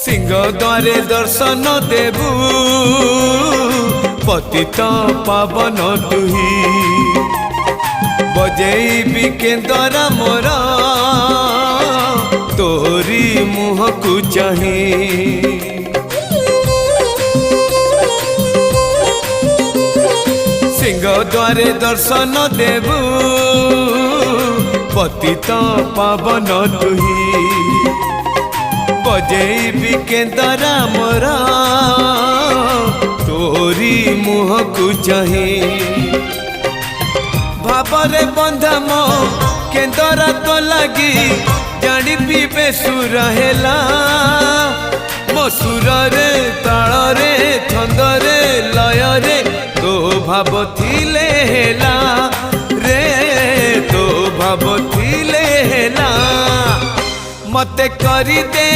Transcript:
सिंह द्वारे दर्शन देबू पतित पावन तुही बजेबी केन्दरा मोर तोरी मुह को चाही सिंह द्वारे दर्शन देबू पतित पावन तुही बजेबी केन्दरा मोर तोरी मुह को चाही भावरे बंधा मो केन्दरा तो लगी जानी पीबे सुर हेला मो सुर रे ताल रे छंद रे लय रे तो भाव थिले हेला रे तो भाव थिले हेला मते करी दे